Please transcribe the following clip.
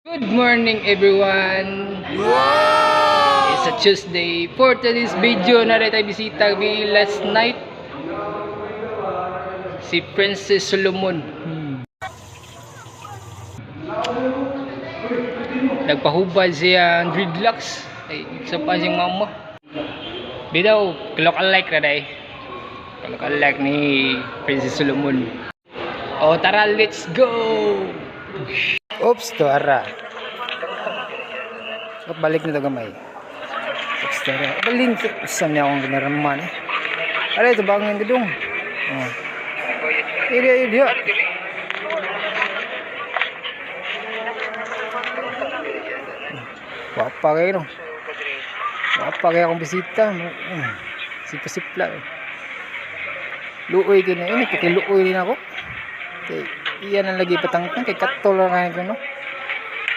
Good morning everyone. Wow! It's a Tuesday. For today's video, narin tayo bisita last night si Princess Solomon. Nagpahubad siya ang dreadlocks. Ay, isa pa siyang mama. Bidaw, look-alike na dahi. Look-alike ni Princess Solomon. O tara, let's go! Oops, to ara. Balik na ito gamay. Oops, to ara. Balik, isang niya akong ginaraman eh. Aray, ito ba ang hindi dong? Iya. Wapa kayo no? Wapa kayo akong bisita. Sipla-sipla eh. Luoy din na yun. Pakiluoy din ako. Okay. Iyan ang lagi patangtang kay katol lang kayo no.